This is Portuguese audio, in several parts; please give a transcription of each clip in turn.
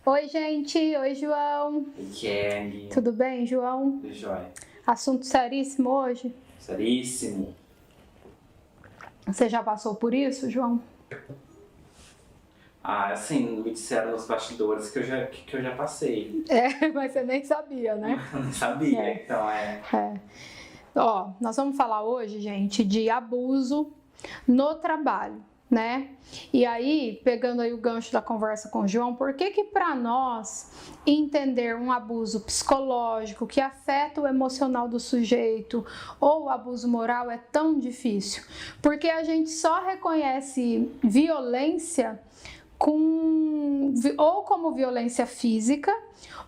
Oi, gente. Oi, João. Oi, Kelly. Tudo bem, João? Tudo jóia. Assunto seríssimo hoje. Seríssimo. Você já passou por isso, João? Assim, me disseram nos bastidores que eu já passei. Mas você nem sabia, né? Eu não sabia, então Ó, nós vamos falar hoje, gente, de abuso no trabalho, né? E aí, pegando aí o gancho da conversa com o João, por que para nós entender um abuso psicológico que afeta o emocional do sujeito ou o abuso moral é tão difícil? Porque a gente só reconhece violência ou como violência física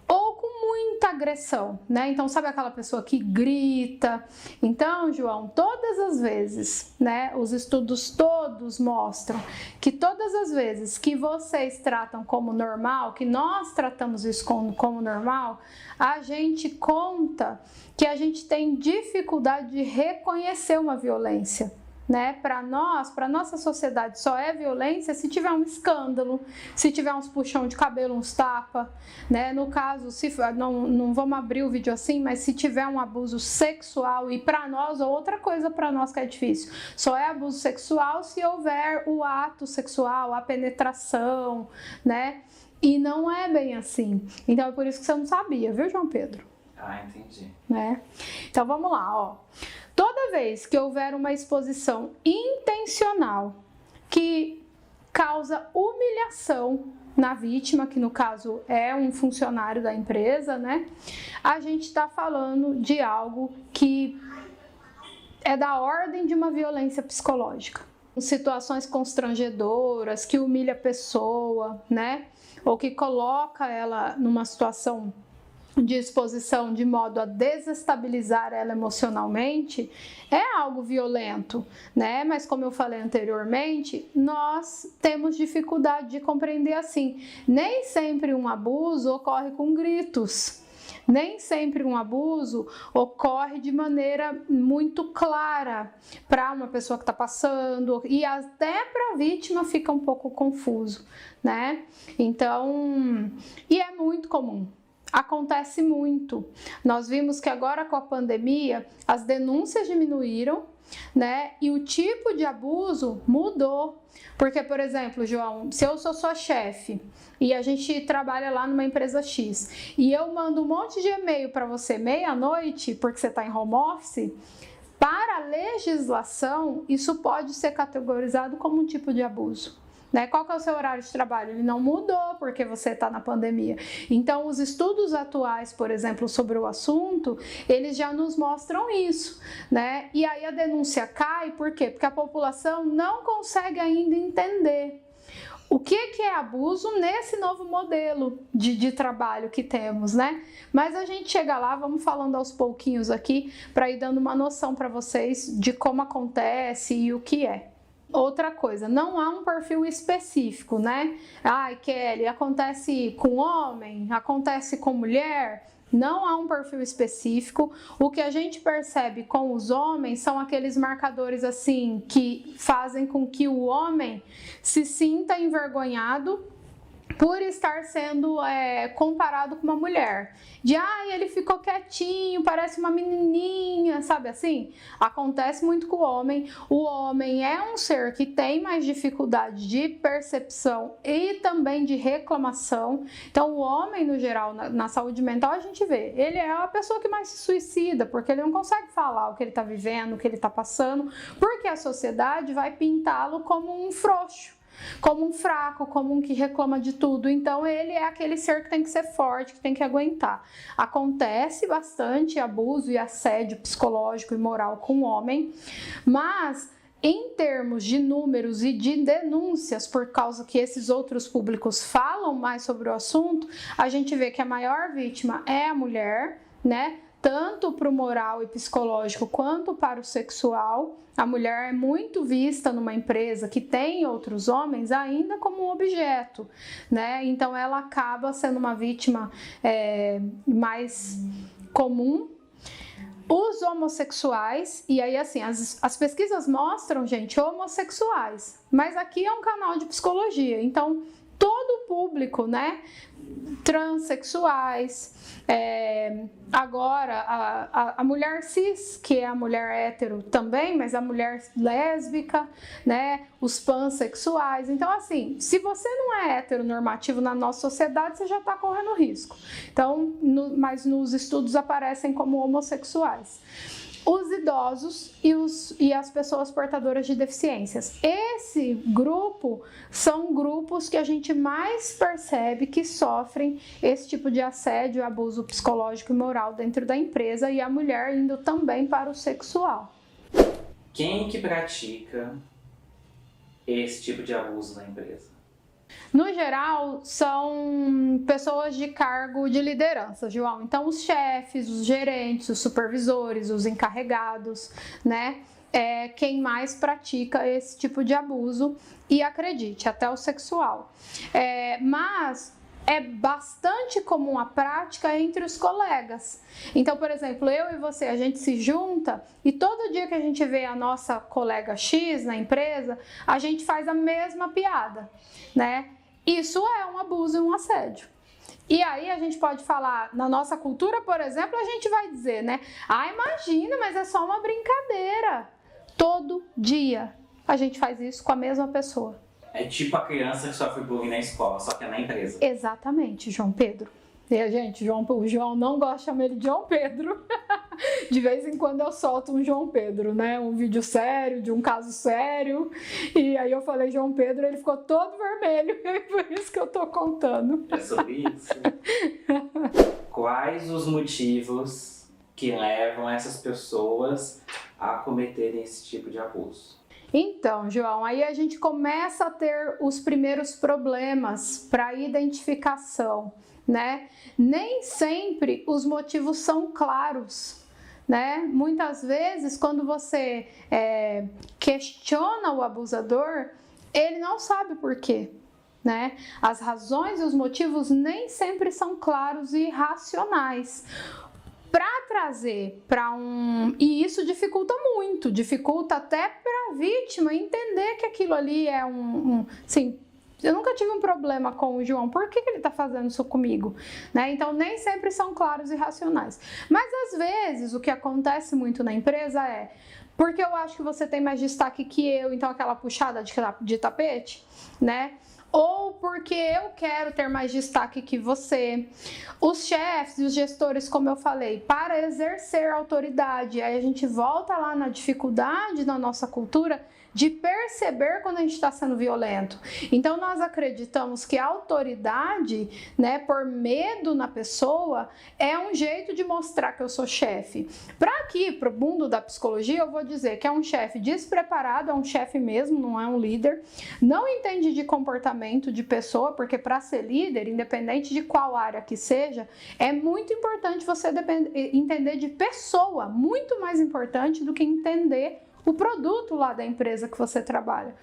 ou com muita agressão, né? Então, sabe aquela pessoa que grita? Então, João, todas as vezes, né? Os estudos todos mostram que todas as vezes que vocês tratam como normal, que nós tratamos isso como normal, a gente conta que a gente tem dificuldade de reconhecer uma violência. Né? Para nós, para nossa sociedade, só é violência se tiver um escândalo, se tiver uns puxão de cabelo, uns tapa, né? No caso, se não vamos abrir o vídeo assim, mas se tiver um abuso sexual, e para nós, outra coisa para nós que é difícil, só é abuso sexual se houver o ato sexual, a penetração, né? E não é bem assim. Então é por isso que você não sabia, viu, João Pedro? Entendi. Né? Então vamos lá, ó. Toda vez que houver uma exposição intencional que causa humilhação na vítima, que no caso é um funcionário da empresa, né? A gente está falando de algo que é da ordem de uma violência psicológica. Situações constrangedoras, que humilha a pessoa, né? Ou que coloca ela numa situação de exposição de modo a desestabilizar ela emocionalmente, é algo violento, né? Mas como eu falei anteriormente, nós temos dificuldade de compreender assim. Nem sempre um abuso ocorre com gritos. Nem sempre um abuso ocorre de maneira muito clara para uma pessoa que está passando, e até para a vítima fica um pouco confuso, né? Então, e é muito comum. Acontece muito. Nós vimos que agora com a pandemia as denúncias diminuíram, né? E o tipo de abuso mudou. Porque, por exemplo, João, se eu sou sua chefe e a gente trabalha lá numa empresa X e eu mando um monte de e-mail para você meia-noite porque você está em home office, para a legislação isso pode ser categorizado como um tipo de abuso. Né? Qual que é o seu horário de trabalho? Ele não mudou porque você está na pandemia. Então, os estudos atuais, por exemplo, sobre o assunto, eles já nos mostram isso, né? E aí a denúncia cai, por quê? Porque a população não consegue ainda entender o que é abuso nesse novo modelo de trabalho que temos, né? Mas a gente chega lá, vamos falando aos pouquinhos aqui, para ir dando uma noção para vocês de como acontece e o que é. Outra coisa, não há um perfil específico, né? Ai, Kelly, acontece com homem, acontece com mulher. Não há um perfil específico. O que a gente percebe com os homens são aqueles marcadores assim que fazem com que o homem se sinta envergonhado por estar sendo comparado com uma mulher. Ele ficou quietinho, parece uma menininha, sabe assim? Acontece muito com o homem. O homem é um ser que tem mais dificuldade de percepção e também de reclamação. Então, o homem, no geral, na saúde mental, a gente vê, ele é a pessoa que mais se suicida, porque ele não consegue falar o que ele está vivendo, o que ele está passando, porque a sociedade vai pintá-lo como um frouxo, como um fraco, como um que reclama de tudo. Então ele é aquele ser que tem que ser forte, que tem que aguentar. Acontece bastante abuso e assédio psicológico e moral com o homem, mas em termos de números e de denúncias, por causa que esses outros públicos falam mais sobre o assunto, a gente vê que a maior vítima é a mulher, né? Tanto para o moral e psicológico quanto para o sexual. A mulher é muito vista numa empresa que tem outros homens ainda como um objeto, né? Então ela acaba sendo uma vítima mais comum. Os homossexuais, e aí assim, as pesquisas mostram, gente, homossexuais, mas aqui é um canal de psicologia, então todo público, né? Transsexuais, agora a mulher cis, que é a mulher hétero também, mas a mulher lésbica, né? Os pansexuais. Então, assim, se você não é heteronormativo na nossa sociedade, você já está correndo risco. Então, mas nos estudos aparecem como homossexuais. Os idosos e as pessoas portadoras de deficiências. Esse grupo são grupos que a gente mais percebe que sofrem esse tipo de assédio, abuso psicológico e moral dentro da empresa, e a mulher indo também para o sexual. Quem que pratica esse tipo de abuso na empresa? No geral, são pessoas de cargo de liderança, João. Então, os chefes, os gerentes, os supervisores, os encarregados, né? É quem mais pratica esse tipo de abuso e, acredite, até o sexual. Mas é bastante comum a prática entre os colegas. Então, por exemplo, eu e você, a gente se junta e todo dia que a gente vê a nossa colega X na empresa, a gente faz a mesma piada, né? Isso é um abuso e um assédio. E aí a gente pode falar, na nossa cultura, por exemplo, a gente vai dizer, né? Ah, imagina, mas é só uma brincadeira. Todo dia a gente faz isso com a mesma pessoa. É tipo a criança que sofre bullying na escola, só que é na empresa. Exatamente, João Pedro. E, gente, o João não gosta de chamar ele de João Pedro. De vez em quando eu solto um João Pedro, né? Um vídeo sério, de um caso sério. E aí eu falei João Pedro, ele ficou todo vermelho. É por isso que eu tô contando. É sobre isso. Quais os motivos que levam essas pessoas a cometerem esse tipo de abuso? Então, João, aí a gente começa a ter os primeiros problemas para identificação, né? Nem sempre os motivos são claros, né? Muitas vezes, quando você questiona o abusador, ele não sabe por quê, né? As razões e os motivos nem sempre são claros e racionais. Para trazer para e isso dificulta muito, dificulta até para a vítima entender que aquilo ali é assim, eu nunca tive um problema com o João, por que ele está fazendo isso comigo? Né? Então, nem sempre são claros e racionais. Mas, às vezes, o que acontece muito na empresa é, porque eu acho que você tem mais destaque que eu, então aquela puxada de tapete, né? Ou porque eu quero ter mais destaque que você. Os chefes e os gestores, como eu falei, para exercer autoridade, aí a gente volta lá na dificuldade na nossa cultura de perceber quando a gente está sendo violento. Então, nós acreditamos que a autoridade, né, por medo na pessoa, é um jeito de mostrar que eu sou chefe. Para o mundo da psicologia, eu vou dizer que é um chefe despreparado, é um chefe mesmo, não é um líder, não entende de comportamento de pessoa, porque para ser líder, independente de qual área que seja, é muito importante você entender de pessoa, muito mais importante do que entender o produto lá da empresa que você trabalha.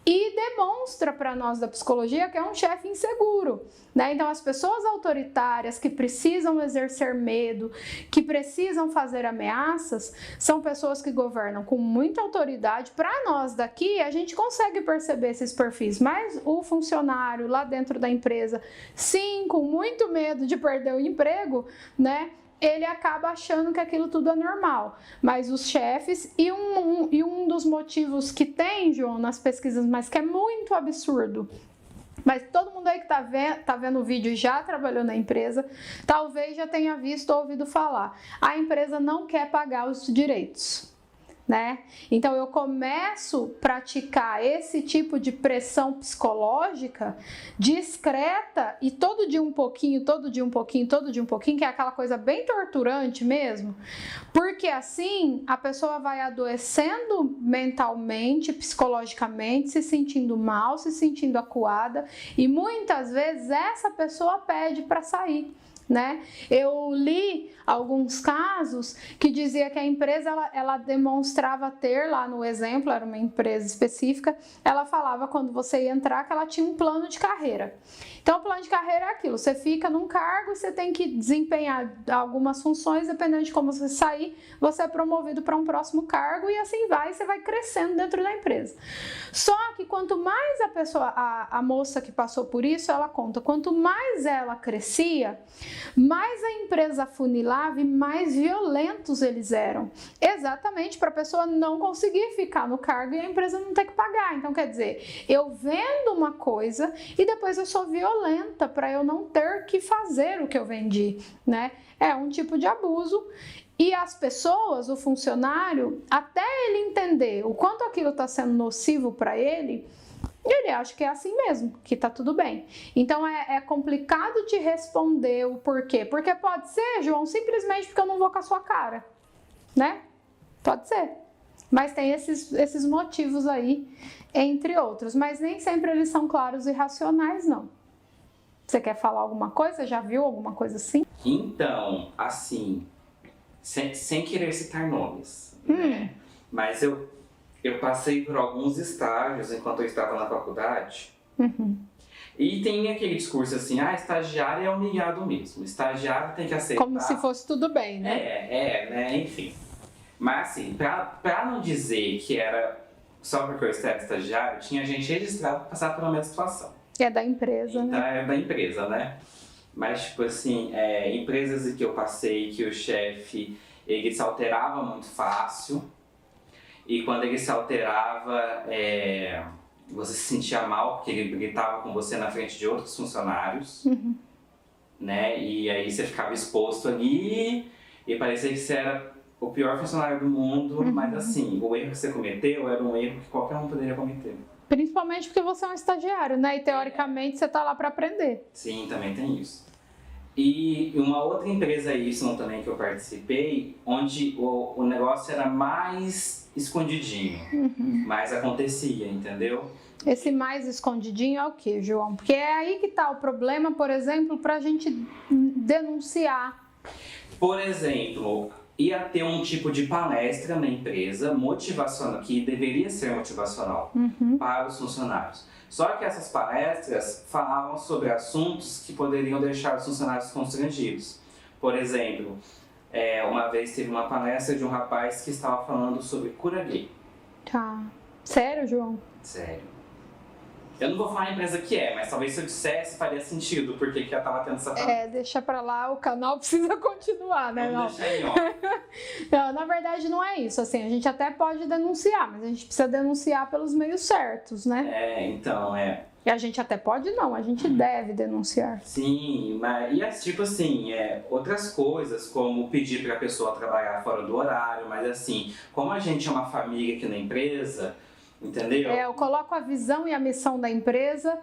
E demonstra para nós da psicologia que é um chefe inseguro, né? Então, as pessoas autoritárias que precisam exercer medo, que precisam fazer ameaças, são pessoas que governam com muita autoridade. Para nós daqui, a gente consegue perceber esses perfis, mas o funcionário lá dentro da empresa, sim, com muito medo de perder o emprego, né? Ele acaba achando que aquilo tudo é normal. Mas os chefes, e um dos motivos que tem, João, nas pesquisas, mas que é muito absurdo, mas todo mundo aí que tá vendo o vídeo já trabalhou na empresa, talvez já tenha visto ou ouvido falar. A empresa não quer pagar os direitos, né? Então eu começo a praticar esse tipo de pressão psicológica discreta e todo dia um pouquinho, todo dia um pouquinho, todo dia um pouquinho, que é aquela coisa bem torturante mesmo, porque assim a pessoa vai adoecendo mentalmente, psicologicamente, se sentindo mal, se sentindo acuada, e muitas vezes essa pessoa pede para sair, né? Eu li alguns casos que dizia que a empresa ela demonstrava ter lá no exemplo, era uma empresa específica, ela falava quando você ia entrar que ela tinha um plano de carreira. Então, o plano de carreira é aquilo, você fica num cargo e você tem que desempenhar algumas funções, dependendo de como você sair, você é promovido para um próximo cargo e assim vai, você vai crescendo dentro da empresa. Só que quanto mais a pessoa, a moça que passou por isso, ela conta, quanto mais ela crescia, mais a empresa afunilava e mais violentos eles eram. Exatamente para a pessoa não conseguir ficar no cargo e a empresa não ter que pagar. Então, quer dizer, eu vendo uma coisa e depois eu sou violenta para eu não ter que fazer o que eu vendi, né? É um tipo de abuso. E as pessoas, o funcionário, até ele entender o quanto aquilo está sendo nocivo para ele acha que é assim mesmo, que tá tudo bem. Então é complicado de responder o porquê. Porque pode ser, João, simplesmente porque eu não vou com a sua cara, né? Pode ser. Mas tem esses motivos aí, entre outros. Mas nem sempre eles são claros e racionais, não. Você quer falar alguma coisa? Já viu alguma coisa assim? Então, assim, sem querer citar nomes, né? Mas eu passei por alguns estágios enquanto eu estava na faculdade. E tem aquele discurso assim, estagiário é humilhado mesmo, estagiário tem que aceitar. Como se fosse tudo bem, né? Né? Enfim. Mas assim, pra não dizer que era só porque eu estava estagiário, tinha gente registrada para passar pela mesma situação. É da empresa, então, né? É da empresa, né? Mas, tipo assim, empresas em que eu passei, que o chefe, ele se alterava muito fácil. E quando ele se alterava, você se sentia mal, porque ele gritava com você na frente de outros funcionários. Né? E aí você ficava exposto ali e parecia que você era o pior funcionário do mundo. Mas assim, o erro que você cometeu era um erro que qualquer um poderia cometer. Principalmente porque você é um estagiário, né? E teoricamente você tá lá para aprender. Sim, também tem isso. E uma outra empresa Y também que eu participei, onde o negócio era mais escondidinho, mas acontecia, entendeu? Esse mais escondidinho é o que, João? Porque é aí que tá o problema, por exemplo, pra gente denunciar. Por exemplo, ia ter um tipo de palestra na empresa motivacional, que deveria ser motivacional para os funcionários. Só que essas palestras falavam sobre assuntos que poderiam deixar os funcionários constrangidos. Por exemplo, uma vez teve uma palestra de um rapaz que estava falando sobre cura gay. Tá. Sério, João? Sério. Eu não vou falar a empresa que é, mas talvez se eu dissesse faria sentido, porque que eu tava tendo essa palestra. Deixa pra lá, o canal precisa continuar, né? Vamos deixar aí, ó. Não, na verdade não é isso, assim, a gente até pode denunciar, mas a gente precisa denunciar pelos meios certos, né? Então. E a gente até pode não, a gente deve denunciar. Sim, mas tipo assim, outras coisas, como pedir pra pessoa trabalhar fora do horário, mas assim, como a gente é uma família aqui na empresa, entendeu? Eu coloco a visão e a missão da empresa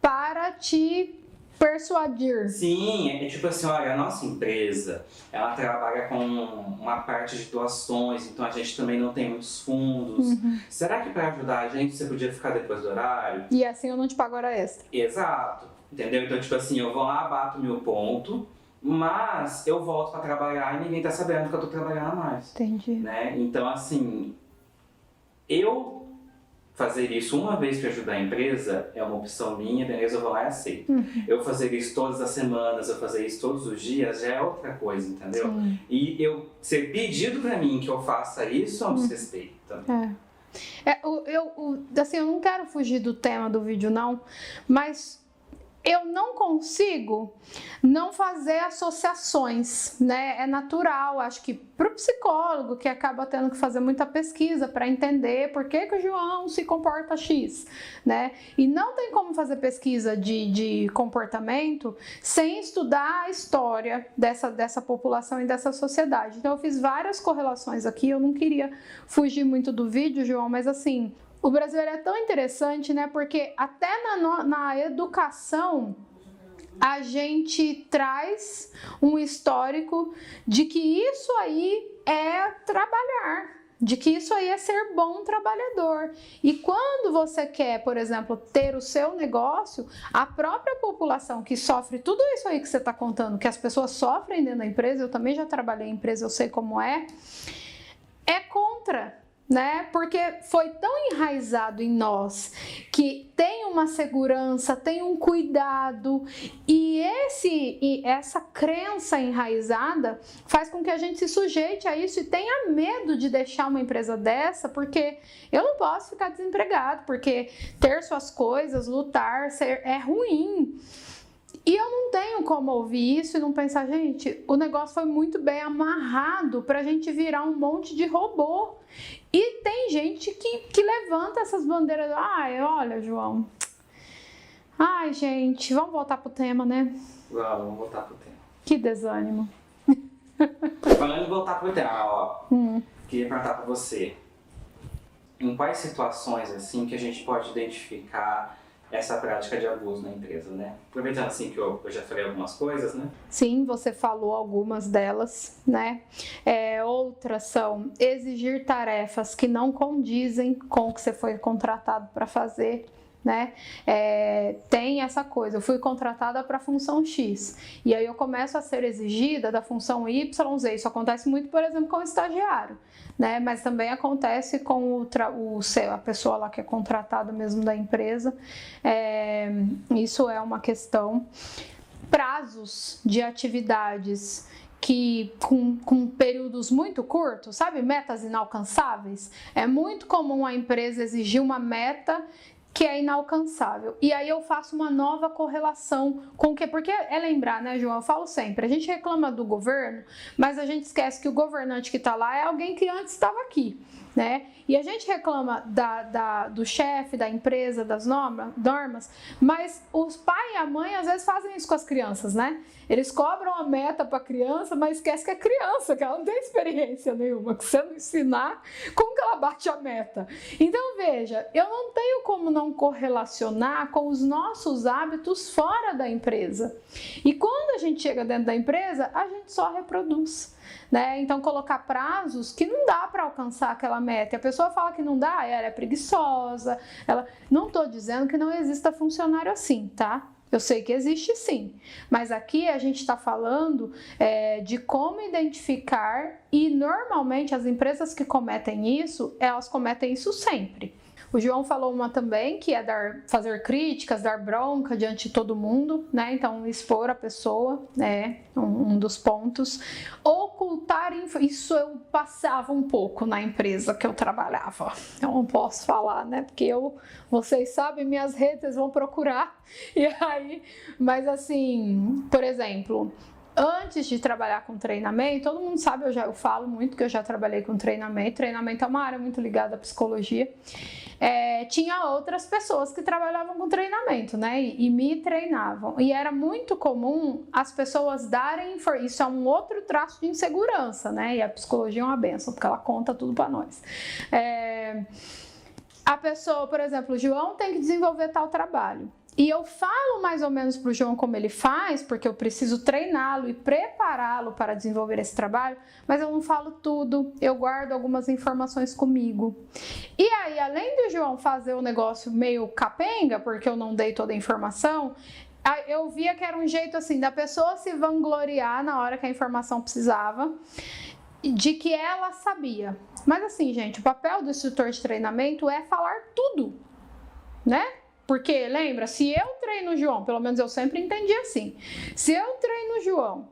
para te persuadir. Sim, tipo assim, olha, a nossa empresa, ela trabalha com uma parte de doações, então a gente também não tem muitos fundos. Será que para ajudar a gente você podia ficar depois do horário? E assim eu não te pago hora extra. Exato, entendeu? Então, tipo assim, eu vou lá, bato meu ponto, mas eu volto para trabalhar e ninguém tá sabendo que eu tô trabalhando a mais. Entendi. Né? Então, assim, eu fazer isso uma vez para ajudar a empresa é uma opção minha, beleza, eu vou lá e aceito. Eu fazer isso todas as semanas, eu fazer isso todos os dias, já é outra coisa, entendeu? Sim. E eu ser pedido para mim que eu faça isso é um desrespeito também. Assim, eu não quero fugir do tema do vídeo não, mas eu não consigo não fazer associações, né? É natural, acho que para o psicólogo que acaba tendo que fazer muita pesquisa para entender por que o João se comporta X, né? E não tem como fazer pesquisa de comportamento sem estudar a história dessa população e dessa sociedade. Então eu fiz várias correlações aqui, eu não queria fugir muito do vídeo, João, mas assim, o Brasil é tão interessante, né? Porque até na educação a gente traz um histórico de que isso aí é trabalhar, de que isso aí é ser bom trabalhador. E quando você quer, por exemplo, ter o seu negócio, a própria população que sofre tudo isso aí que você está contando, que as pessoas sofrem dentro da empresa, eu também já trabalhei em empresa, eu sei como é contra, né? Porque foi tão enraizado em nós que tem uma segurança, tem um cuidado, e essa crença enraizada faz com que a gente se sujeite a isso e tenha medo de deixar uma empresa dessa, porque eu não posso ficar desempregado, porque ter suas coisas, lutar, é ruim. E eu não tenho como ouvir isso e não pensar, gente, o negócio foi muito bem amarrado pra gente virar um monte de robô. E tem gente que levanta essas bandeiras, ai, olha, João, ai, gente, vamos voltar pro tema, né? Vamos voltar pro tema. Que desânimo. Falando em voltar pro tema, ó, queria perguntar pra você, em quais situações, assim, que a gente pode identificar essa prática de abuso na empresa, né? Aproveitando assim que eu já falei algumas coisas, né? Sim, você falou algumas delas, né? Outras são exigir tarefas que não condizem com o que você foi contratado para fazer, né? Tem essa coisa, eu fui contratada para a função X e aí eu começo a ser exigida da função YZ. Isso acontece muito, por exemplo, com o estagiário, né? Mas também acontece com a pessoa lá que é contratada mesmo da empresa. Isso é uma questão. Prazos de atividades que com períodos muito curtos, sabe? Metas inalcançáveis. É muito comum a empresa exigir uma meta que é inalcançável. E aí eu faço uma nova correlação com o que? Porque lembrar, né, João? Eu falo sempre, a gente reclama do governo, mas a gente esquece que o governante que está lá é alguém que antes estava aqui, né? E a gente reclama do chefe, da empresa, das normas, mas os pai e a mãe às vezes fazem isso com as crianças, né? Eles cobram a meta para a criança, mas esquece que é criança, que ela não tem experiência nenhuma, que você não ensinar, como que ela bate a meta? Então, veja, eu não tenho como não correlacionar com os nossos hábitos fora da empresa. E quando a gente chega dentro da empresa, a gente só reproduz, né? Então, colocar prazos que não dá para alcançar aquela meta. E a pessoa fala que não dá, ela é preguiçosa. Não estou dizendo que não exista funcionário assim, tá? Eu sei que existe sim, mas aqui a gente está falando de como identificar, e normalmente as empresas que cometem isso, elas cometem isso sempre. O João falou uma também, que é fazer críticas, dar bronca diante de todo mundo, né? Então, expor a pessoa, né? Um dos pontos. Ocultar, isso eu passava um pouco na empresa que eu trabalhava. Eu não posso falar, né? Porque vocês sabem, minhas redes vão procurar. E aí, mas assim, por exemplo, antes de trabalhar com treinamento, todo mundo sabe, eu falo muito que eu já trabalhei com treinamento. Treinamento é uma área muito ligada à psicologia. Tinha outras pessoas que trabalhavam com treinamento, né? E me treinavam. E era muito comum as pessoas darem... Isso é um outro traço de insegurança, né? E a psicologia é uma benção, porque ela conta tudo para nós. A pessoa, por exemplo, o João tem que desenvolver tal trabalho. E eu falo mais ou menos para o João como ele faz, porque eu preciso treiná-lo e prepará-lo para desenvolver esse trabalho, mas eu não falo tudo, eu guardo algumas informações comigo. E aí, além do João fazer o negócio meio capenga, porque eu não dei toda a informação, eu via que era um jeito assim da pessoa se vangloriar na hora que a informação precisava, de que ela sabia. Mas assim, gente, o papel do instrutor de treinamento é falar tudo, né? Porque, lembra, se eu treino o João, pelo menos eu sempre entendi assim, se eu treino o João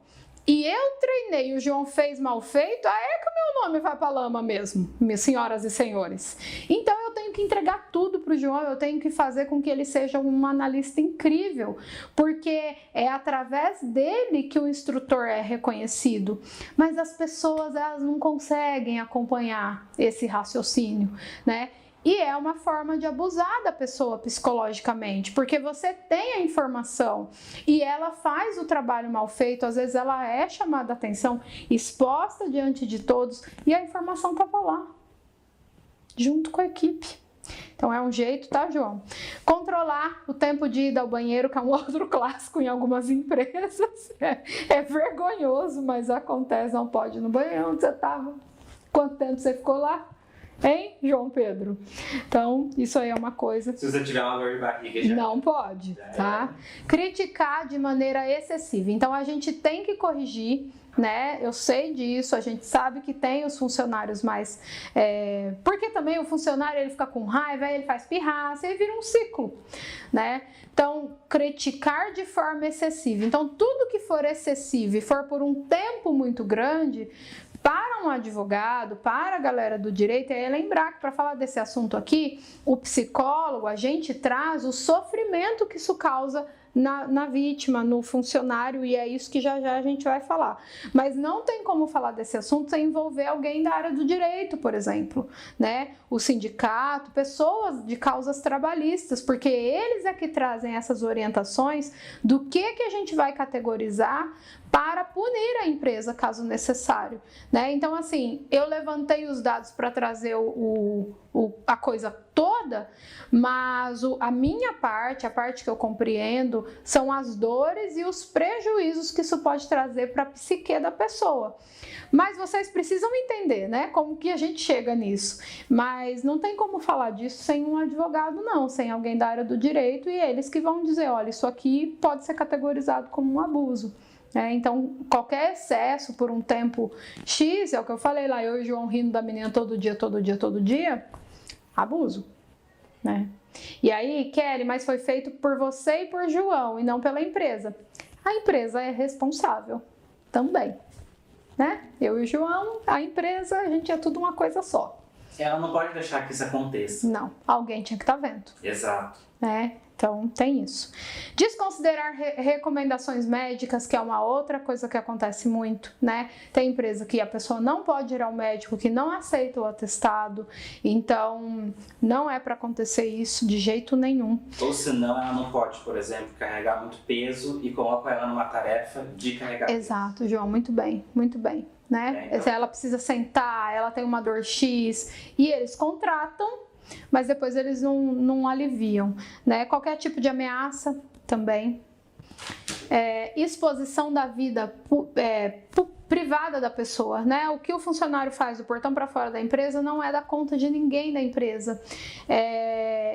e eu treinei e o João fez mal feito, aí é que o meu nome vai pra lama mesmo, minhas senhoras e senhores. Então eu tenho que entregar tudo pro João, eu tenho que fazer com que ele seja um analista incrível, porque é através dele que o instrutor é reconhecido. Mas as pessoas, elas não conseguem acompanhar esse raciocínio, né? E é uma forma de abusar da pessoa psicologicamente, porque você tem a informação e ela faz o trabalho mal feito, às vezes ela é chamada a atenção, exposta diante de todos e a informação estava lá, junto com a equipe. Então é um jeito, tá, João? Controlar o tempo de ir ao banheiro, que é um outro clássico em algumas empresas. É vergonhoso, mas acontece, não pode ir no banheiro onde você estava. Quanto tempo você ficou lá? Hein, João Pedro? Então, isso aí é uma coisa. Se você tiver uma dor de barriga, já não pode, tá? Criticar de maneira excessiva. Então, a gente tem que corrigir, né? Eu sei disso, a gente sabe que tem os funcionários mais... Porque também o funcionário, ele fica com raiva, aí ele faz pirraça, e vira um ciclo, né? Então, criticar de forma excessiva. Então, tudo que for excessivo e for por um tempo muito grande... Para um advogado, para a galera do direito, é lembrar que para falar desse assunto aqui, o psicólogo, a gente traz o sofrimento que isso causa na vítima, no funcionário, e é isso que já a gente vai falar. Mas não tem como falar desse assunto sem envolver alguém da área do direito, por exemplo, né? O sindicato, pessoas de causas trabalhistas, porque eles é que trazem essas orientações do que a gente vai categorizar para punir a empresa, caso necessário, né? Então, assim, eu levantei os dados para trazer a coisa toda, mas a minha parte, a parte que eu compreendo, são as dores e os prejuízos que isso pode trazer para a psique da pessoa. Mas vocês precisam entender, né, como que a gente chega nisso. Mas não tem como falar disso sem um advogado, não, sem alguém da área do direito, e eles que vão dizer, olha, isso aqui pode ser categorizado como um abuso. Então, qualquer excesso por um tempo X, é o que eu falei lá, eu e o João rindo da menina todo dia, abuso, né? E aí, Kelly, mas foi feito por você e por João, e não pela empresa. A empresa é responsável também, né? Eu e o João, a empresa, a gente é tudo uma coisa só. Ela não pode deixar que isso aconteça. Não, alguém tinha que estar vendo. Exato. Né? Então, tem isso. Desconsiderar recomendações médicas, que é uma outra coisa que acontece muito, né? Tem empresa que a pessoa não pode ir ao médico, que não aceita o atestado, então não é para acontecer isso de jeito nenhum. Ou senão ela não pode, por exemplo, carregar muito peso e coloca ela numa tarefa de carregar Exato, peso. João, muito bem, né? Então... Ela precisa sentar, ela tem uma dor X, e eles contratam, mas depois eles não aliviam, né? Qualquer tipo de ameaça também. Exposição da vida privada da pessoa, né? O que o funcionário faz do portão para fora da empresa não é da conta de ninguém da empresa.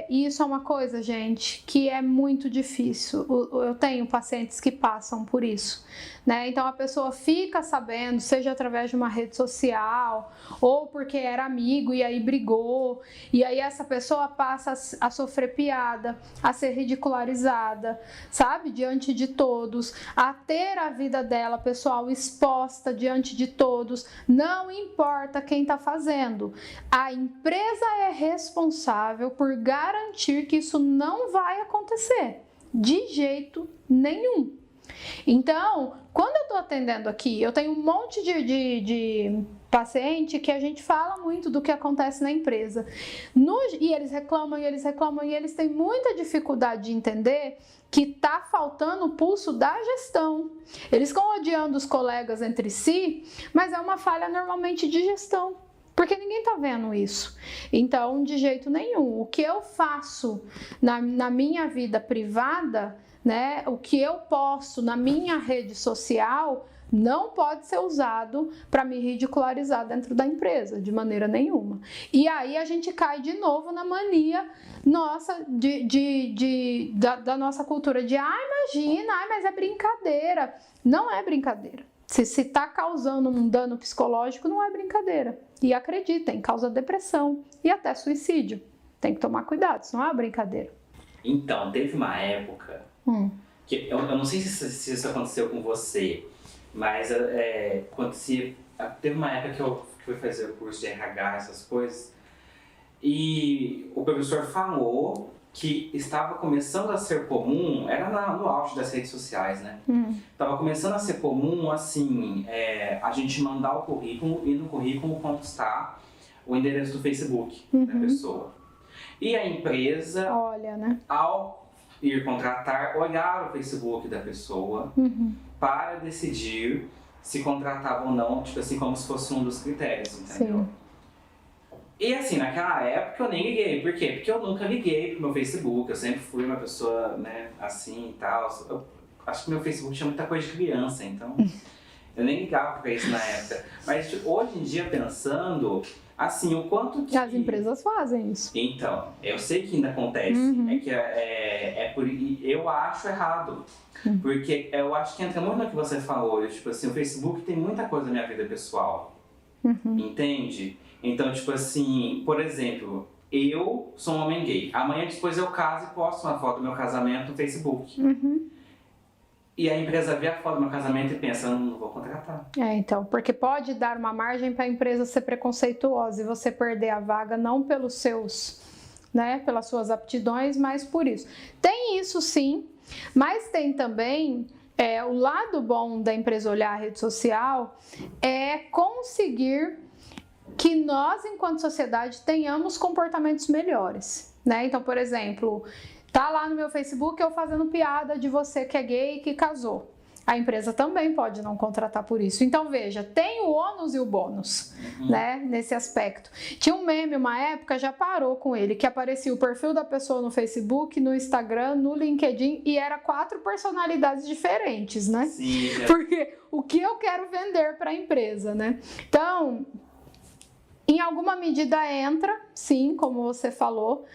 E isso é uma coisa, gente, que é muito difícil. Eu tenho pacientes que passam por isso, né? Então a pessoa fica sabendo, seja através de uma rede social ou porque era amigo e aí brigou, e aí essa pessoa passa a sofrer piada, a ser ridicularizada, sabe? Diante de todos, a ter a vida dela pessoal exposta diante de todos, não importa quem está fazendo. A empresa é responsável por garantir que isso não vai acontecer, de jeito nenhum. Então, quando eu estou atendendo aqui, eu tenho um monte de paciente que a gente fala muito do que acontece na empresa. E eles reclamam, e eles têm muita dificuldade de entender que está faltando o pulso da gestão. Eles ficam odiando os colegas entre si, mas é uma falha normalmente de gestão, porque ninguém está vendo isso. Então, de jeito nenhum. O que eu faço na minha vida privada, né, o que eu posto na minha rede social, não pode ser usado para me ridicularizar dentro da empresa, de maneira nenhuma. E aí a gente cai de novo na mania nossa da nossa cultura de imagina, mas é brincadeira. Não é brincadeira. Se está causando um dano psicológico, não é brincadeira. E acreditem, causa depressão e até suicídio. Tem que tomar cuidado, isso não é brincadeira. Então, teve uma época que eu não sei se isso aconteceu com você, mas teve uma época que eu fui fazer o curso de RH, essas coisas, e o professor falou que estava começando a ser comum, era no auge das redes sociais, né? Estava começando a ser comum, assim, a gente mandar o currículo e no currículo constar o endereço do Facebook da pessoa. E a empresa, olha, né? ao ir contratar, olhar o Facebook da pessoa para decidir se contratava ou não, tipo assim, como se fosse um dos critérios, entendeu? Sim. E assim, naquela época eu nem liguei. Por quê? Porque eu nunca liguei pro meu Facebook, eu sempre fui uma pessoa, né, assim e tal. Eu acho que meu Facebook tinha muita coisa de criança, então eu nem ligava pra isso na época. Mas tipo, hoje em dia, pensando, Assim, o quanto que... As empresas fazem isso. Então, eu sei que ainda acontece. É que eu acho errado. Porque eu acho que entra muito no que você falou. Tipo assim, o Facebook tem muita coisa na minha vida pessoal. Entende? Então, tipo assim, por exemplo, eu sou um homem gay. Amanhã depois eu caso e posto uma foto do meu casamento no Facebook. E a empresa vê a foto do meu casamento e pensa, não vou contratar. Então, porque pode dar uma margem para a empresa ser preconceituosa e você perder a vaga não pelos seus, né, pelas suas aptidões, mas por isso. Tem isso sim, mas tem também o lado bom da empresa olhar a rede social é conseguir que nós, enquanto sociedade, tenhamos comportamentos melhores, né? Então, por exemplo, tá lá no meu Facebook eu fazendo piada de você que é gay e que casou. A empresa também pode não contratar por isso. Então, veja, tem o ônus e o bônus, né, nesse aspecto. Tinha um meme, uma época, já parou com ele, que aparecia o perfil da pessoa no Facebook, no Instagram, no LinkedIn, e era 4 personalidades diferentes, né? Sim. Porque o que eu quero vender para a empresa, né? Então, em alguma medida entra, sim, como você falou,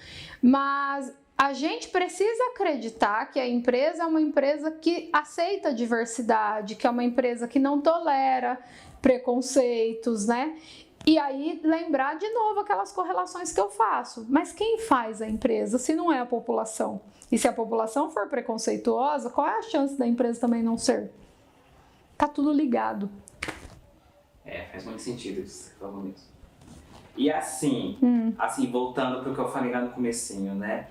mas a gente precisa acreditar que a empresa é uma empresa que aceita a diversidade, que é uma empresa que não tolera preconceitos, né? E aí lembrar de novo aquelas correlações que eu faço. Mas quem faz a empresa se não é a população? E se a população for preconceituosa, qual é a chance da empresa também não ser? Tá tudo ligado. Faz muito sentido isso que você falou mesmo. E assim, voltando para o que eu falei lá no comecinho, né?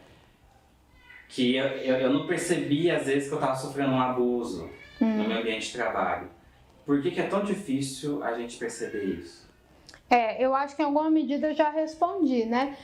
Que eu não percebi às vezes que eu estava sofrendo um abuso no meu ambiente de trabalho. Por que é tão difícil a gente perceber isso? Eu acho que em alguma medida eu já respondi, né?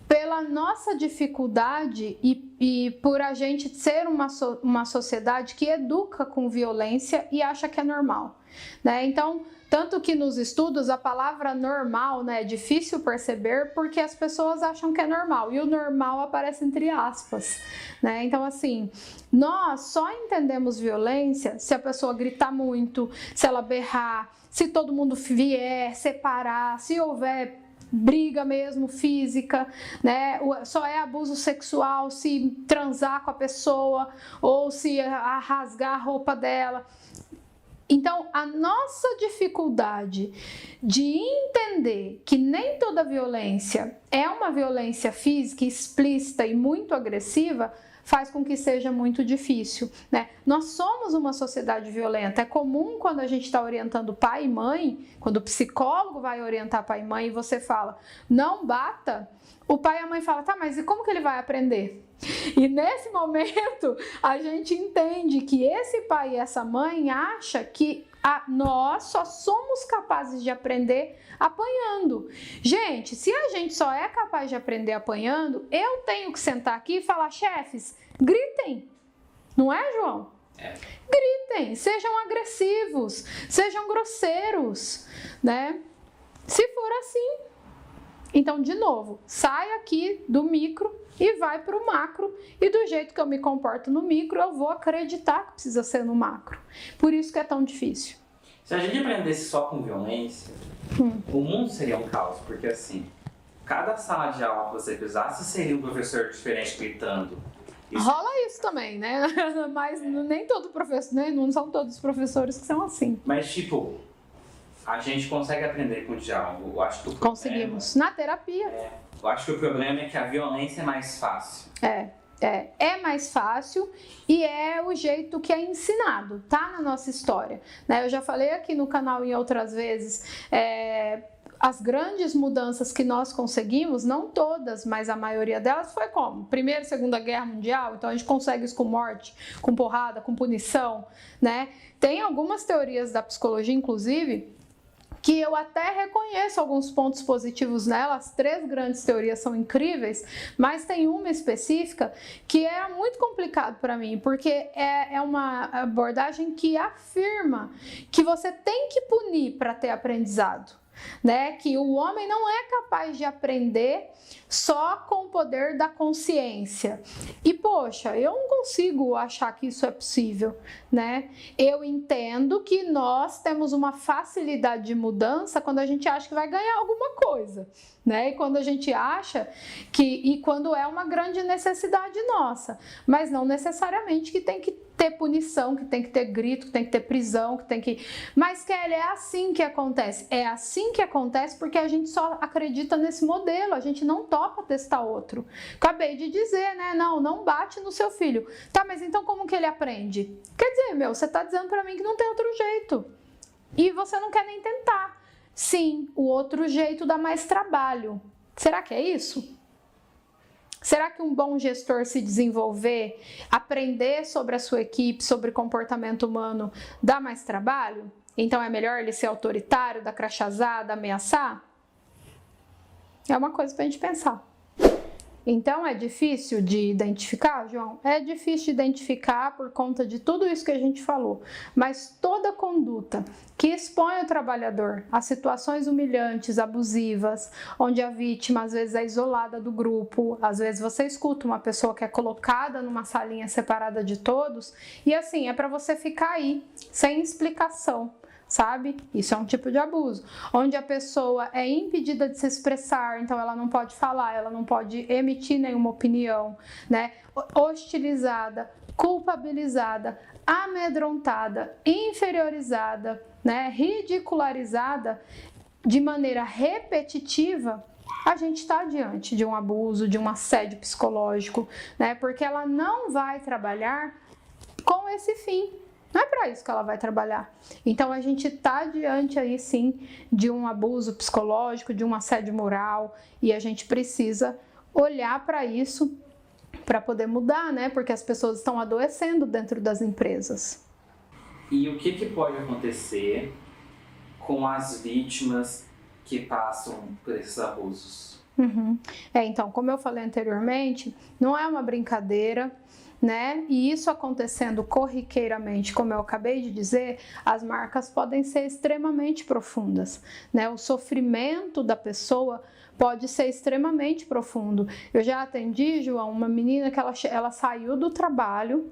Pela nossa dificuldade e por a gente ser uma sociedade que educa com violência e acha que é normal, né? Então, tanto que nos estudos a palavra normal, né, é difícil perceber porque as pessoas acham que é normal e o normal aparece entre aspas, né? Então, assim, nós só entendemos violência se a pessoa gritar muito, se ela berrar, se todo mundo vier separar, se houver briga mesmo física, né? Só é abuso sexual se transar com a pessoa ou se rasgar a roupa dela. Então, a nossa dificuldade de entender que nem toda violência é uma violência física explícita e muito agressiva faz com que seja muito difícil, né? Nós somos uma sociedade violenta. É comum quando a gente está orientando pai e mãe, quando o psicólogo vai orientar pai e mãe e você fala, não bata, o pai e a mãe falam, tá, mas e como que ele vai aprender? E nesse momento a gente entende que esse pai e essa mãe acha que nós só somos capazes de aprender apanhando. Gente, se a gente só é capaz de aprender apanhando, eu tenho que sentar aqui e falar, chefes, gritem. Não é, João? Gritem, sejam agressivos, sejam grosseiros, né? Se for assim, então, de novo, sai aqui do micro e vai para o macro. E do jeito que eu me comporto no micro, eu vou acreditar que precisa ser no macro. Por isso que é tão difícil. Se a gente aprendesse só com violência, o mundo seria um caos. Porque assim, cada sala de aula que você precisasse seria um professor diferente gritando. Rola isso também, né? Mas nem todo professor, né? Não são todos os professores que são assim. Mas tipo, a gente consegue aprender com o diálogo. Eu acho que conseguimos. Na terapia. Eu acho que o problema é que a violência é mais fácil. É mais fácil e é o jeito que é ensinado, tá? Na nossa história, né? Eu já falei aqui no canal em outras vezes, as grandes mudanças que nós conseguimos, não todas, mas a maioria delas foi como? Primeira e Segunda Guerra Mundial, então a gente consegue isso com morte, com porrada, com punição, né? Tem algumas teorias da psicologia, inclusive, que eu até reconheço alguns pontos positivos nela, as 3 grandes teorias são incríveis, mas tem uma específica que era muito complicado para mim, porque é uma abordagem que afirma que você tem que punir para ter aprendizado. né? Que o homem não é capaz de aprender só com o poder da consciência. E poxa, eu não consigo achar que isso é possível, né? Eu entendo que nós temos uma facilidade de mudança quando a gente acha que vai ganhar alguma coisa, né? E quando a gente acha e quando é uma grande necessidade nossa, mas não necessariamente que tem que ter punição, que tem que ter grito, que tem que ter prisão, que tem que... Mas, Kelly, é assim que acontece. É assim que acontece porque a gente só acredita nesse modelo, a gente não topa testar outro. Acabei de dizer, né? Não bate no seu filho. Tá, mas então como que ele aprende? Quer dizer, você tá dizendo pra mim que não tem outro jeito. E você não quer nem tentar. Sim, o outro jeito dá mais trabalho. Será que é isso? Será que um bom gestor se desenvolver, aprender sobre a sua equipe, sobre comportamento humano, dá mais trabalho? Então é melhor ele ser autoritário, dar crachazada, ameaçar? É uma coisa para a gente pensar. Então é difícil de identificar, João? É difícil de identificar por conta de tudo isso que a gente falou. Mas toda conduta que expõe o trabalhador a situações humilhantes, abusivas, onde a vítima às vezes é isolada do grupo, às vezes você escuta uma pessoa que é colocada numa salinha separada de todos, e assim, é para você ficar aí, sem explicação. Sabe? Isso é um tipo de abuso, onde a pessoa é impedida de se expressar, então ela não pode falar, ela não pode emitir nenhuma opinião, né? Hostilizada, culpabilizada, amedrontada, inferiorizada, né? Ridicularizada de maneira repetitiva, a gente está diante de um abuso, de um assédio psicológico, né? Porque ela não vai trabalhar com esse fim. Não é para isso que ela vai trabalhar. Então a gente está diante aí sim de um abuso psicológico, de um assédio moral, e a gente precisa olhar para isso para poder mudar, né? Porque as pessoas estão adoecendo dentro das empresas. E o que pode acontecer com as vítimas que passam por esses abusos? Então, como eu falei anteriormente, não é uma brincadeira, né? E isso acontecendo corriqueiramente, como eu acabei de dizer, as marcas podem ser extremamente profundas, né? O sofrimento da pessoa pode ser extremamente profundo. Eu já atendi, João, uma menina que ela saiu do trabalho,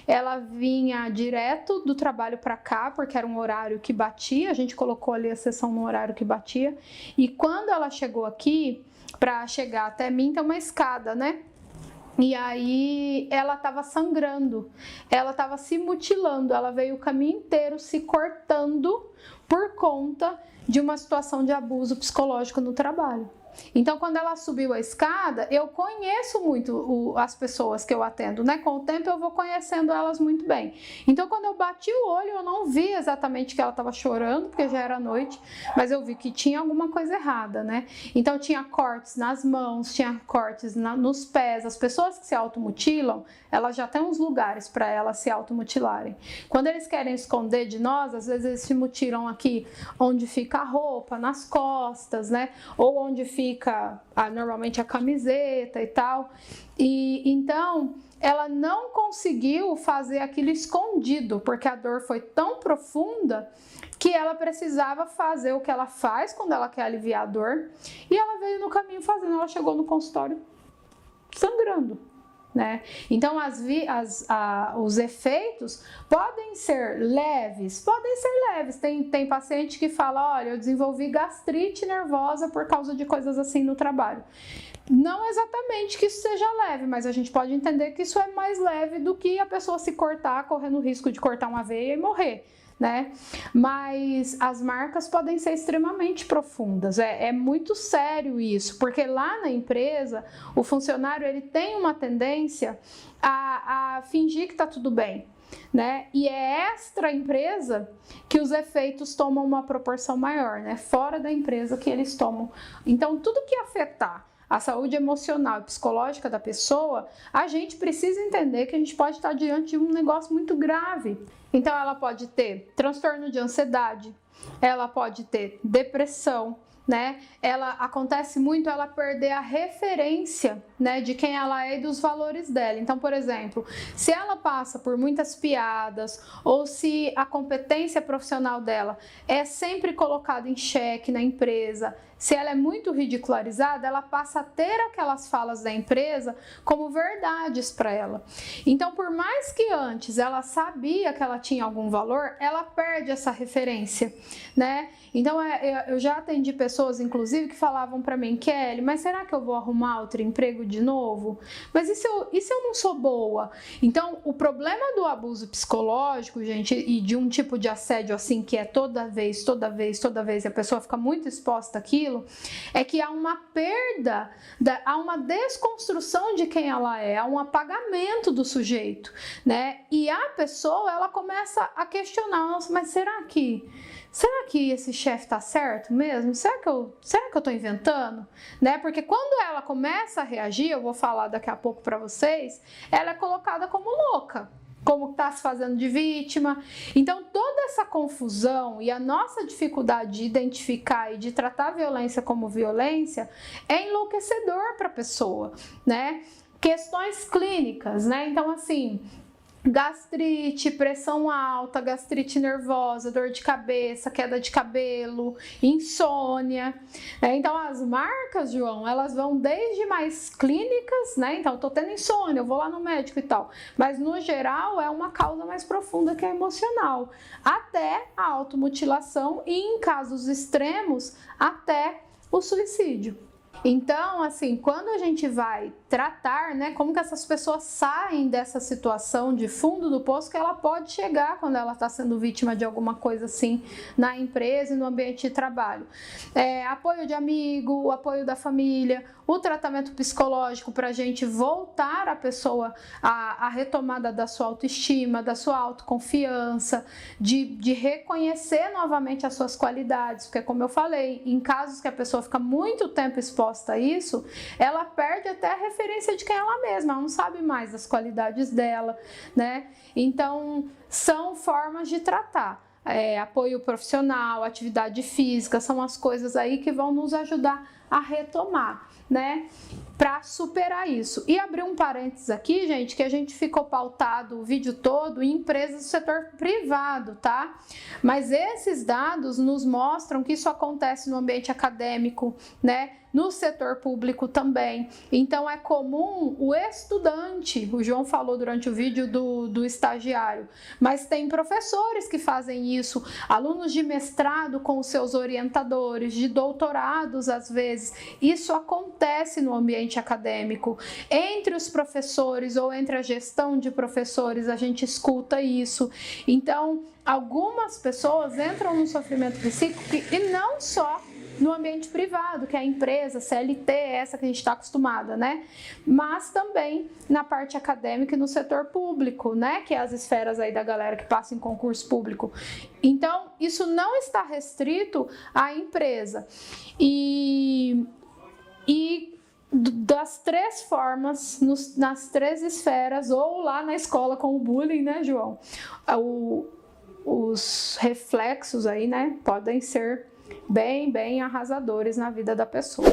ela vinha direto do trabalho para cá, porque era um horário que batia, a gente colocou ali a sessão no horário que batia, e quando ela chegou aqui, para chegar até mim tem uma escada, né? E aí ela estava sangrando, ela estava se mutilando, ela veio o caminho inteiro se cortando por conta de uma situação de abuso psicológico no trabalho. Então, quando ela subiu a escada, eu conheço muito as pessoas que eu atendo, né? Com o tempo eu vou conhecendo elas muito bem. Então, quando eu bati o olho, eu não vi exatamente que ela estava chorando, porque já era noite, mas eu vi que tinha alguma coisa errada, né? Então, tinha cortes nas mãos, tinha cortes nos pés. As pessoas que se automutilam, elas já têm uns lugares para elas se automutilarem. Quando eles querem esconder de nós, às vezes eles se mutilam aqui onde fica a roupa, nas costas, né? Ou onde fica normalmente a camiseta e tal. E então ela não conseguiu fazer aquilo escondido, porque a dor foi tão profunda que ela precisava fazer o que ela faz quando ela quer aliviar a dor. E ela veio no caminho fazendo, ela chegou no consultório sangrando, né? Então os efeitos podem ser leves, tem paciente que fala, olha, eu desenvolvi gastrite nervosa por causa de coisas assim no trabalho. Não exatamente que isso seja leve, mas a gente pode entender que isso é mais leve do que a pessoa se cortar, correndo o risco de cortar uma veia e morrer, né? Mas as marcas podem ser extremamente profundas, é muito sério isso, porque lá na empresa o funcionário ele tem uma tendência a fingir que tá tudo bem, né? E é extra empresa que os efeitos tomam uma proporção maior, né? Fora da empresa que eles tomam. Então tudo que afetar a saúde emocional e psicológica da pessoa, a gente precisa entender que a gente pode estar diante de um negócio muito grave. Então ela pode ter transtorno de ansiedade, ela pode ter depressão, né? Acontece muito ela perder a referência, né, de quem ela é e dos valores dela. Então, por exemplo, se ela passa por muitas piadas ou se a competência profissional dela é sempre colocada em xeque na empresa, se ela é muito ridicularizada, ela passa a ter aquelas falas da empresa como verdades para ela. Então, por mais que antes ela sabia que ela tinha algum valor, ela perde essa referência, né? Então, eu já atendi pessoas, inclusive, que falavam para mim, Kelly, mas será que eu vou arrumar outro emprego de novo? Mas e se eu não sou boa? Então, o problema do abuso psicológico, gente, e de um tipo de assédio assim, que é toda vez, e a pessoa fica muito exposta àquilo, é que há uma perda, há uma desconstrução de quem ela é, há um apagamento do sujeito, né? E a pessoa, ela começa a questionar, nossa, mas será que esse chefe tá certo mesmo? Será que eu tô inventando? Né? Porque quando ela começa a reagir, eu vou falar daqui a pouco para vocês, ela é colocada como louca, como está se fazendo de vítima. Então, toda essa confusão e a nossa dificuldade de identificar e de tratar a violência como violência é enlouquecedor para a pessoa, né? Questões clínicas, né? Então, assim, gastrite, pressão alta, gastrite nervosa, dor de cabeça, queda de cabelo, insônia. Então, as marcas, João, elas vão desde mais clínicas, né? Então, eu tô tendo insônia, eu vou lá no médico e tal. Mas, no geral, é uma causa mais profunda que é emocional. Até a automutilação e, em casos extremos, até o suicídio. Então, assim, quando a gente vai tratar, né, como que essas pessoas saem dessa situação de fundo do poço que ela pode chegar quando ela está sendo vítima de alguma coisa assim na empresa e no ambiente de trabalho. Apoio de amigo, o apoio da família, o tratamento psicológico para a gente voltar a pessoa à retomada da sua autoestima, da sua autoconfiança, de reconhecer novamente as suas qualidades, porque como eu falei, em casos que a pessoa fica muito tempo exposta a isso, ela perde até a referência de quem ela mesma, ela não sabe mais das qualidades dela, né? Então, são formas de tratar. Apoio profissional, atividade física, são as coisas aí que vão nos ajudar a retomar, né? Para superar isso. E abrir um parênteses aqui, gente, que a gente ficou pautado o vídeo todo em empresas do setor privado, tá? Mas esses dados nos mostram que isso acontece no ambiente acadêmico, né? No setor público também. Então, é comum o estudante, o João falou durante o vídeo do estagiário, mas tem professores que fazem isso, alunos de mestrado com os seus orientadores, de doutorados às vezes. Isso acontece no ambiente acadêmico. Entre os professores ou entre a gestão de professores, a gente escuta isso. Então, algumas pessoas entram no sofrimento psíquico e não só no ambiente privado, que é a empresa, CLT, essa que a gente está acostumada, né? Mas também na parte acadêmica e no setor público, né? Que é as esferas aí da galera que passa em concurso público. Então, isso não está restrito à empresa. E das três formas, nas três esferas, ou lá na escola com o bullying, né, João? Os reflexos aí, né, podem ser bem arrasadores na vida da pessoa.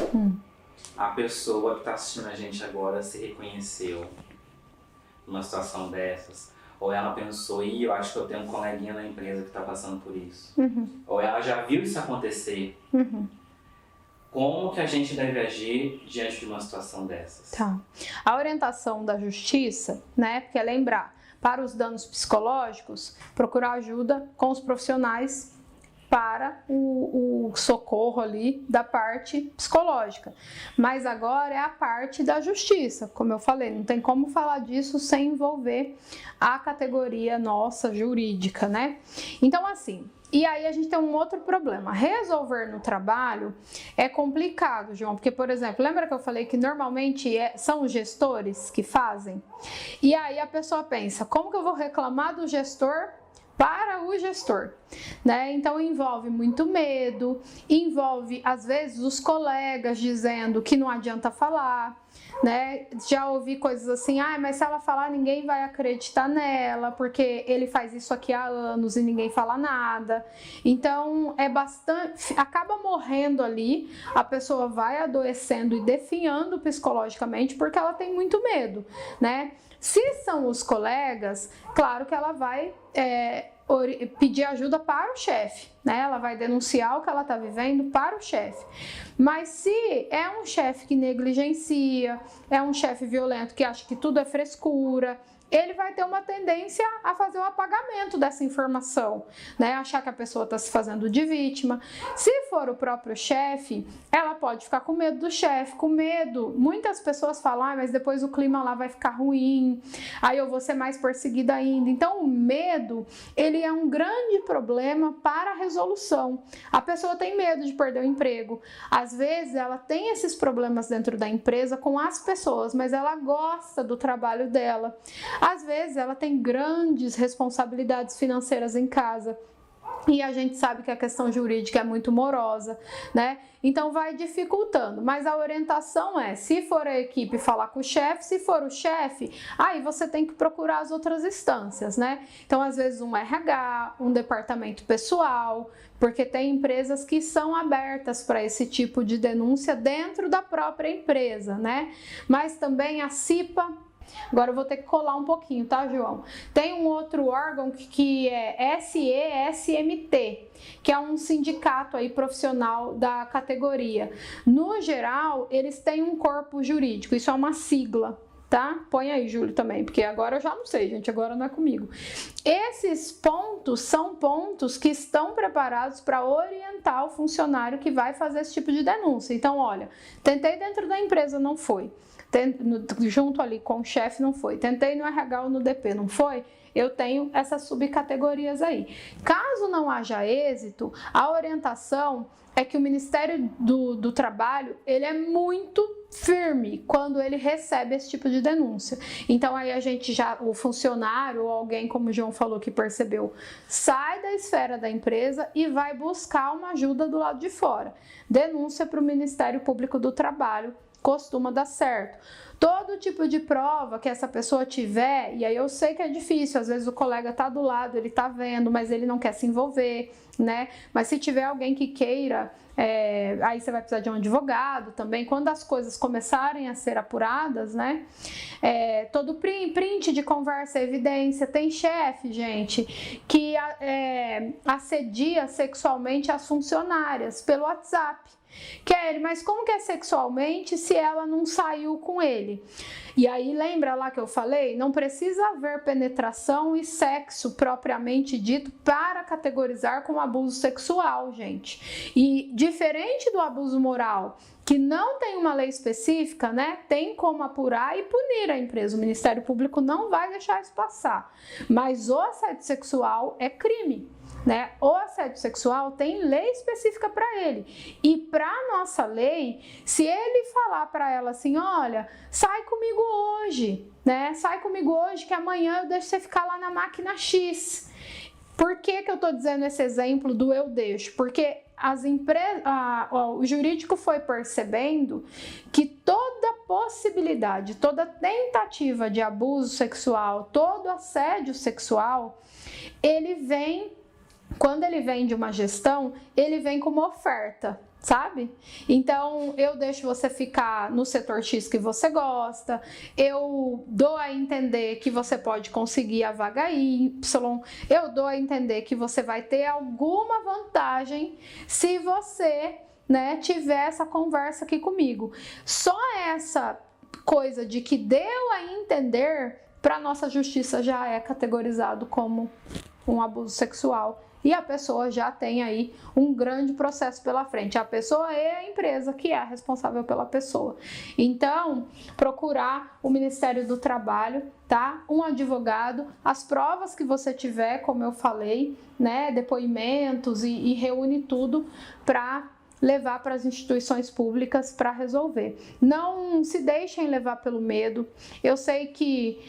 A pessoa que está assistindo a gente agora se reconheceu numa situação dessas? Ou ela pensou, eu acho que eu tenho um coleguinha na empresa que está passando por isso? Ou ela já viu isso acontecer? Como que a gente deve agir diante de uma situação dessas? Tá. A orientação da justiça, né, porque lembrar, para os danos psicológicos, procurar ajuda com os profissionais para o socorro ali da parte psicológica. Mas agora é a parte da justiça, como eu falei, não tem como falar disso sem envolver a categoria nossa jurídica, né? Então, assim, e aí a gente tem um outro problema. Resolver no trabalho é complicado, João, porque, por exemplo, lembra que eu falei que normalmente são os gestores que fazem? E aí a pessoa pensa, como que eu vou reclamar do gestor para o gestor? né? Então envolve muito medo, envolve às vezes os colegas dizendo que não adianta falar, né? Já ouvi coisas assim, mas se ela falar ninguém vai acreditar nela, porque ele faz isso aqui há anos e ninguém fala nada. Então é bastante, acaba morrendo ali, a pessoa vai adoecendo e definhando psicologicamente porque ela tem muito medo, né? Se são os colegas, claro que ela vai pedir ajuda para o chefe, né? Ela vai denunciar o que ela está vivendo para o chefe. Mas se é um chefe que negligencia, é um chefe violento que acha que tudo é frescura, ele vai ter uma tendência a fazer o apagamento dessa informação, né? Achar que a pessoa está se fazendo de vítima. Se for o próprio chefe, ela pode ficar com medo do chefe, com medo. Muitas pessoas falam, mas depois o clima lá vai ficar ruim, aí eu vou ser mais perseguida ainda. Então, o medo, ele é um grande problema para a resolução. A pessoa tem medo de perder o emprego. Às vezes, ela tem esses problemas dentro da empresa com as pessoas, mas ela gosta do trabalho dela. Às vezes ela tem grandes responsabilidades financeiras em casa e a gente sabe que a questão jurídica é muito morosa, né? Então vai dificultando, mas a orientação é, se for a equipe falar com o chefe, se for o chefe, aí você tem que procurar as outras instâncias, né? Então às vezes um RH, um departamento pessoal, porque tem empresas que são abertas para esse tipo de denúncia dentro da própria empresa, né? Mas também a CIPA. Agora eu vou ter que colar um pouquinho, tá, João? Tem um outro órgão que é SESMT, que é um sindicato aí profissional da categoria. No geral, eles têm um corpo jurídico, isso é uma sigla, tá? Põe aí, Júlio, também, porque agora eu já não sei, gente, agora não é comigo. Esses pontos são pontos que estão preparados para orientar o funcionário que vai fazer esse tipo de denúncia. Então, olha, tentei dentro da empresa, não foi. Junto ali com o chefe, não foi. Tentei no RH ou no DP, não foi? Eu tenho essas subcategorias aí. Caso não haja êxito, a orientação é que o Ministério do Trabalho, ele é muito firme quando ele recebe esse tipo de denúncia. Então aí o funcionário ou alguém, como o João falou que percebeu, sai da esfera da empresa e vai buscar uma ajuda do lado de fora. Denúncia para o Ministério Público do Trabalho, costuma dar certo. Todo tipo de prova que essa pessoa tiver, e aí eu sei que é difícil, às vezes o colega tá do lado, ele tá vendo, mas ele não quer se envolver, né? Mas se tiver alguém que queira, aí você vai precisar de um advogado também. Quando as coisas começarem a ser apuradas, né? Todo print de conversa é evidência. Tem chefe, gente, que assedia sexualmente as funcionárias pelo WhatsApp. Kelly, mas como que é sexualmente se ela não saiu com ele? E aí lembra lá que eu falei? Não precisa haver penetração e sexo propriamente dito para categorizar como abuso sexual, gente. E diferente do abuso moral, que não tem uma lei específica, né? Tem como apurar e punir a empresa. O Ministério Público não vai deixar isso passar. Mas o assédio sexual é crime, né? O assédio sexual tem lei específica para ele. E para nossa lei, se ele falar para ela assim, olha, sai comigo hoje, né? Sai comigo hoje que amanhã eu deixo você ficar lá na máquina X. Por que eu tô dizendo esse exemplo do eu deixo? Porque o jurídico foi percebendo que toda possibilidade, toda tentativa de abuso sexual, todo assédio sexual, quando ele vem de uma gestão, ele vem como oferta, sabe? Então, eu deixo você ficar no setor X que você gosta, eu dou a entender que você pode conseguir a vaga Y, eu dou a entender que você vai ter alguma vantagem se você, né, tiver essa conversa aqui comigo. Só essa coisa de que deu a entender, para nossa justiça já é categorizado como um abuso sexual. E a pessoa já tem aí um grande processo pela frente. A pessoa é a empresa que é a responsável pela pessoa. Então, procurar o Ministério do Trabalho, tá? Um advogado, as provas que você tiver, como eu falei, né? Depoimentos e reúne tudo para levar para as instituições públicas para resolver. Não se deixem levar pelo medo. Eu sei que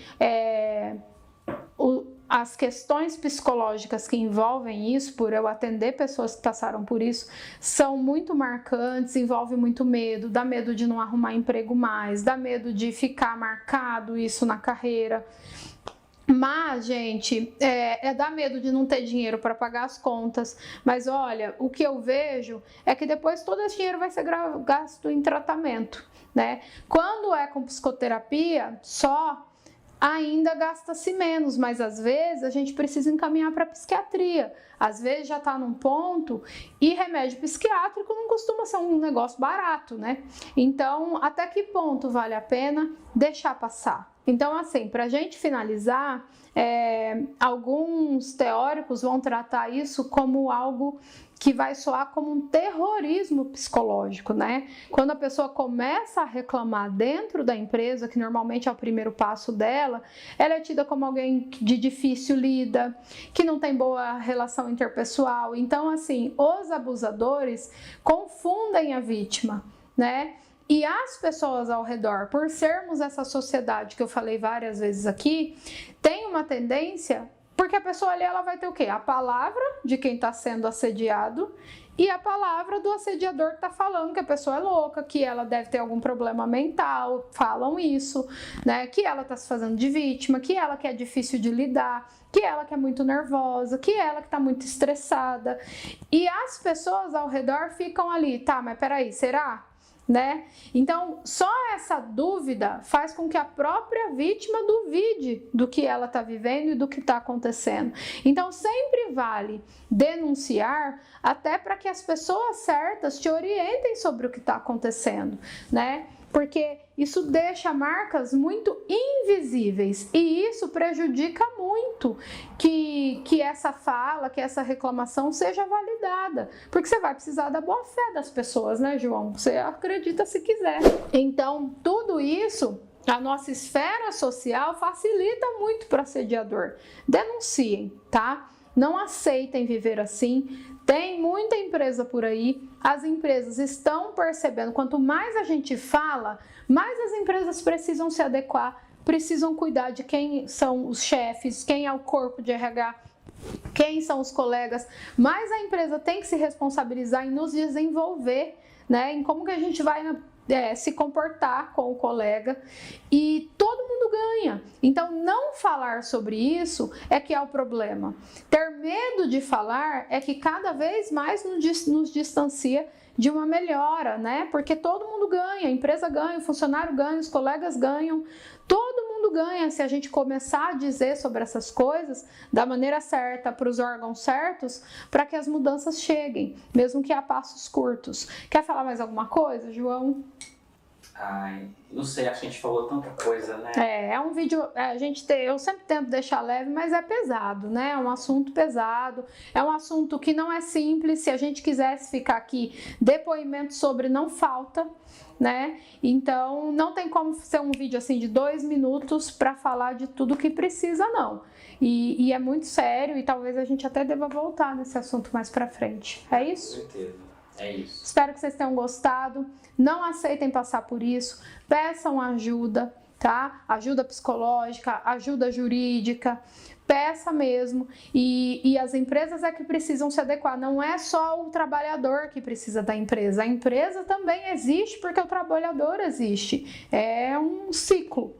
as questões psicológicas que envolvem isso, por eu atender pessoas que passaram por isso, são muito marcantes, envolve muito medo, dá medo de não arrumar emprego mais, dá medo de ficar marcado isso na carreira. Mas, gente, dá medo de não ter dinheiro para pagar as contas. Mas olha, o que eu vejo é que depois todo esse dinheiro vai ser gasto em tratamento, né? Quando é com psicoterapia, só ainda gasta-se menos, mas às vezes a gente precisa encaminhar para psiquiatria. Às vezes já está num ponto e remédio psiquiátrico não costuma ser um negócio barato, né? Então, até que ponto vale a pena deixar passar? Então, assim, para a gente finalizar, alguns teóricos vão tratar isso como algo que vai soar como um terrorismo psicológico, né? Quando a pessoa começa a reclamar dentro da empresa, que normalmente é o primeiro passo dela, ela é tida como alguém de difícil lida, que não tem boa relação interpessoal. Então, assim, os abusadores confundem a vítima, né? E as pessoas ao redor, por sermos essa sociedade que eu falei várias vezes aqui, tem uma tendência, porque a pessoa ali ela vai ter o quê? A palavra de quem está sendo assediado e a palavra do assediador que está falando que a pessoa é louca, que ela deve ter algum problema mental, falam isso, né? Que ela está se fazendo de vítima, que ela que é difícil de lidar, que ela que é muito nervosa, que ela que está muito estressada. E as pessoas ao redor ficam ali, tá, mas peraí, será? Né? Então, só essa dúvida faz com que a própria vítima duvide do que ela está vivendo e do que está acontecendo. Então, sempre vale denunciar, até para que as pessoas certas te orientem sobre o que está acontecendo, né? Porque isso deixa marcas muito invisíveis e isso prejudica muito que essa fala, que essa reclamação seja validada, porque você vai precisar da boa fé das pessoas, né, João? Você acredita se quiser. Então, tudo isso, a nossa esfera social facilita muito para o assediador. Denunciem, tá? Não aceitem viver assim. Tem muita empresa por aí, as empresas estão percebendo, quanto mais a gente fala, mais as empresas precisam se adequar, precisam cuidar de quem são os chefes, quem é o corpo de RH, quem são os colegas, mais a empresa tem que se responsabilizar em nos desenvolver, né, em como que a gente vai se comportar com o colega e todo mundo ganha. Então, não falar sobre isso é que é o problema. Ter medo de falar é que cada vez mais nos distancia de uma melhora, né? Porque todo mundo ganha, a empresa ganha, o funcionário ganha, os colegas ganham, todo mundo ganha se a gente começar a dizer sobre essas coisas da maneira certa, para os órgãos certos, para que as mudanças cheguem, mesmo que a passos curtos. Quer falar mais alguma coisa, João? Ai, não sei, acho que a gente falou tanta coisa, né? É um vídeo, eu sempre tento deixar leve, mas é pesado, né? É um assunto pesado, é um assunto que não é simples. Se a gente quisesse ficar aqui, depoimento sobre não falta, né? Então, não tem como ser um vídeo assim de 2 minutos para falar de tudo que precisa, não. E é muito sério e talvez a gente até deva voltar nesse assunto mais para frente. É isso? Com certeza. É isso. Espero que vocês tenham gostado. Não aceitem passar por isso. Peçam ajuda, tá? Ajuda psicológica, ajuda jurídica. Peça mesmo. E as empresas é que precisam se adequar. Não é só o trabalhador que precisa da empresa. A empresa também existe porque o trabalhador existe. É um ciclo.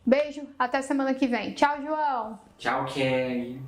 Beijo. Até semana que vem. Tchau, João. Tchau, Kelly.